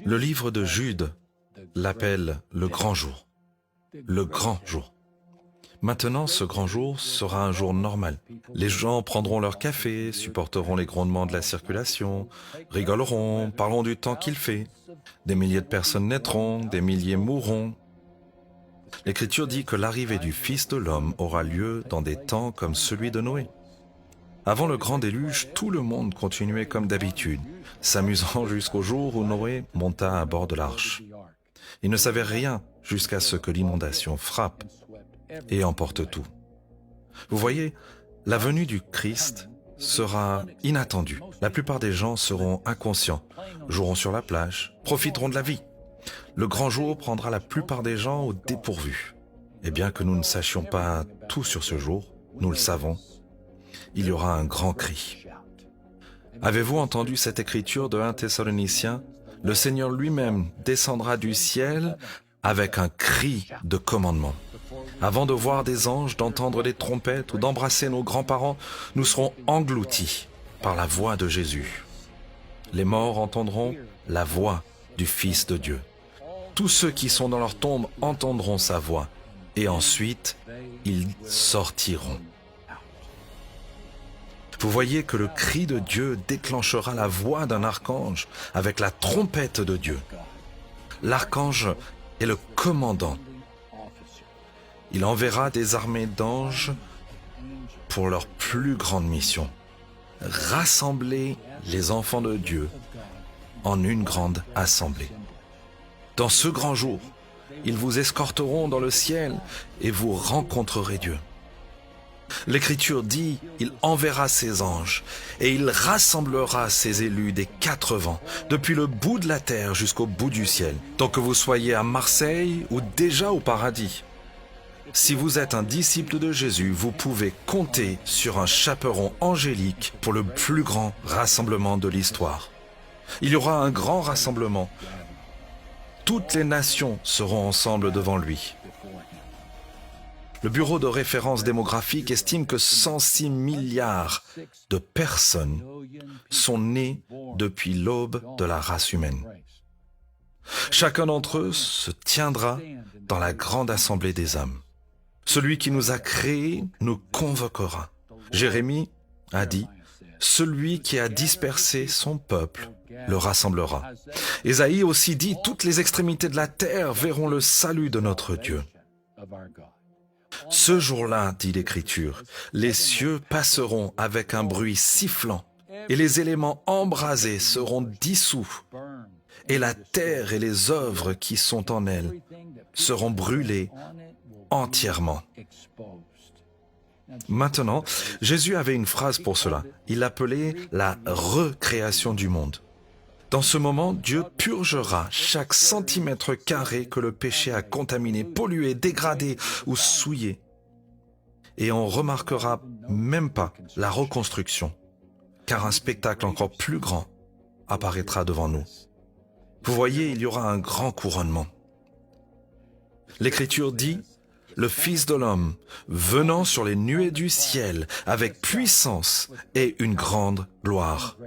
Le livre de Jude l'appelle le grand jour. Le grand jour. Maintenant, ce grand jour sera un jour normal. Les gens prendront leur café, supporteront les grondements de la circulation, rigoleront, parleront du temps qu'il fait. Des milliers de personnes naîtront, des milliers mourront. L'Écriture dit que l'arrivée du Fils de l'homme aura lieu dans des temps comme celui de Noé. Avant le grand déluge, tout le monde continuait comme d'habitude, s'amusant jusqu'au jour où Noé monta à bord de l'arche. Il ne savait rien jusqu'à ce que l'inondation frappe et emporte tout. Vous voyez, la venue du Christ sera inattendue. La plupart des gens seront inconscients, joueront sur la plage, profiteront de la vie. Le grand jour prendra la plupart des gens au dépourvu. Et bien que nous ne sachions pas tout sur ce jour, nous le savons, il y aura un grand cri. Avez-vous entendu cette écriture de 1 Thessaloniciens ? Le Seigneur lui-même descendra du ciel avec un cri de commandement. Avant de voir des anges, d'entendre des trompettes ou d'embrasser nos grands-parents, nous serons engloutis par la voix de Jésus. Les morts entendront la voix du Fils de Dieu. Tous ceux qui sont dans leur tombe entendront sa voix, et ensuite, ils sortiront. Vous voyez que le cri de Dieu déclenchera la voix d'un archange avec la trompette de Dieu. L'archange est le commandant. Il enverra des armées d'anges pour leur plus grande mission. Rassembler les enfants de Dieu en une grande assemblée. Dans ce grand jour, ils vous escorteront dans le ciel et vous rencontrerez Dieu. L'Écriture dit, il enverra ses anges et il rassemblera ses élus des 4 vents, depuis le bout de la terre jusqu'au bout du ciel, tant que vous soyez à Marseille ou déjà au paradis. Si vous êtes un disciple de Jésus, vous pouvez compter sur un chaperon angélique pour le plus grand rassemblement de l'histoire. Il y aura un grand rassemblement. Toutes les nations seront ensemble devant lui. Le Bureau de référence démographique estime que 106 milliards de personnes sont nées depuis l'aube de la race humaine. Chacun d'entre eux se tiendra dans la grande assemblée des hommes. Celui qui nous a créés nous convoquera. Jérémie a dit, « Celui qui a dispersé son peuple le rassemblera. » Ésaïe aussi dit, « Toutes les extrémités de la terre verront le salut de notre Dieu. » Ce jour-là, dit l'Écriture, les cieux passeront avec un bruit sifflant, et les éléments embrasés seront dissous, et la terre et les œuvres qui sont en elle seront brûlées entièrement. Maintenant, Jésus avait une phrase pour cela. Il l'appelait la recréation du monde. Dans ce moment, Dieu purgera chaque centimètre carré que le péché a contaminé, pollué, dégradé ou souillé. Et on ne remarquera même pas la reconstruction, car un spectacle encore plus grand apparaîtra devant nous. Vous voyez, il y aura un grand couronnement. L'Écriture dit, « Le Fils de l'homme, venant sur les nuées du ciel, avec puissance et une grande gloire. »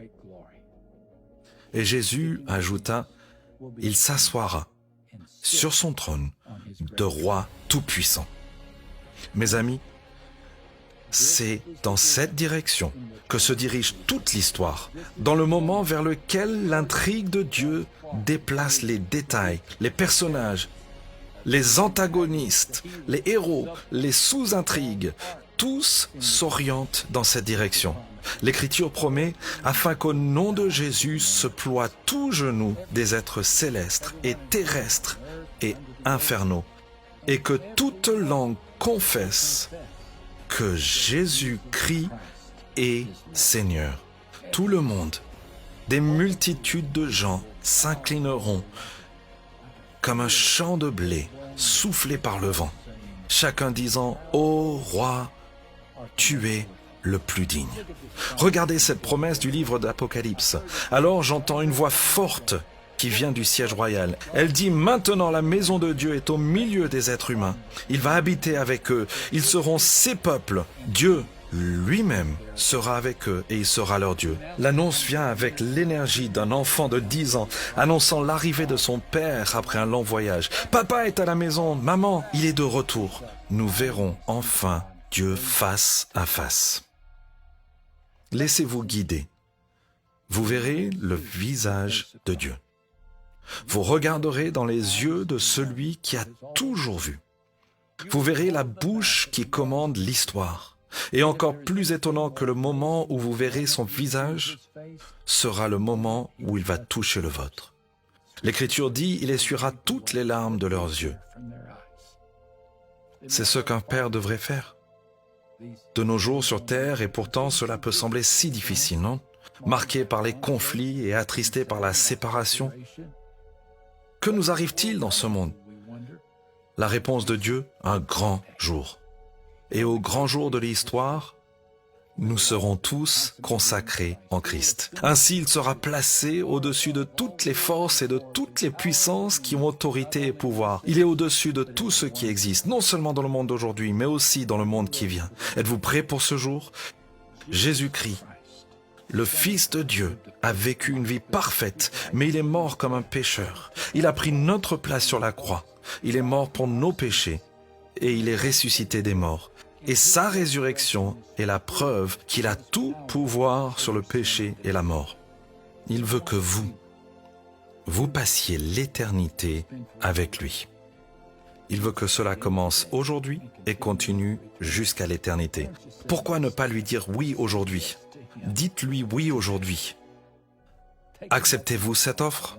Et Jésus ajouta, « Il s'assoira sur son trône de roi tout-puissant. » Mes amis, c'est dans cette direction que se dirige toute l'histoire, dans le moment vers lequel l'intrigue de Dieu déplace les détails, les personnages, les antagonistes, les héros, les sous-intrigues, tous s'orientent dans cette direction. L'Écriture promet, afin qu'au nom de Jésus se ploie tout genou des êtres célestes et terrestres et infernaux, et que toute langue confesse que Jésus-Christ est Seigneur. Tout le monde, des multitudes de gens s'inclineront comme un champ de blé soufflé par le vent, chacun disant « Ô roi, tu es le plus digne. » Regardez cette promesse du livre d'Apocalypse. Alors j'entends une voix forte qui vient du siège royal. Elle dit, « Maintenant la maison de Dieu est au milieu des êtres humains. Il va habiter avec eux. Ils seront ses peuples. Dieu lui-même sera avec eux et il sera leur Dieu. L'annonce vient avec l'énergie d'un enfant de 10 ans, annonçant l'arrivée de son père après un long voyage. Papa est à la maison, maman, il est de retour. Nous verrons enfin Dieu face à face. Laissez-vous guider. Vous verrez le visage de Dieu. Vous regarderez dans les yeux de celui qui a toujours vu. Vous verrez la bouche qui commande l'histoire. Et encore plus étonnant que le moment où vous verrez son visage sera le moment où il va toucher le vôtre. L'Écriture dit, il essuiera toutes les larmes de leurs yeux. C'est ce qu'un père devrait faire. De nos jours sur terre, et pourtant cela peut sembler si difficile, non? Marqué par les conflits et attristé par la séparation. Que nous arrive-t-il dans ce monde? La réponse de Dieu, un grand jour. Et au grand jour de l'histoire, nous serons tous consacrés en Christ. Ainsi, il sera placé au-dessus de toutes les forces et de toutes les puissances qui ont autorité et pouvoir. Il est au-dessus de tout ce qui existe, non seulement dans le monde d'aujourd'hui, mais aussi dans le monde qui vient. Êtes-vous prêts pour ce jour? Jésus-Christ, le Fils de Dieu, a vécu une vie parfaite, mais il est mort comme un pécheur. Il a pris notre place sur la croix. Il est mort pour nos péchés et il est ressuscité des morts. Et sa résurrection est la preuve qu'il a tout pouvoir sur le péché et la mort. Il veut que vous passiez l'éternité avec lui. Il veut que cela commence aujourd'hui et continue jusqu'à l'éternité. Pourquoi ne pas lui dire oui aujourd'hui? Dites-lui oui aujourd'hui. Acceptez-vous cette offre?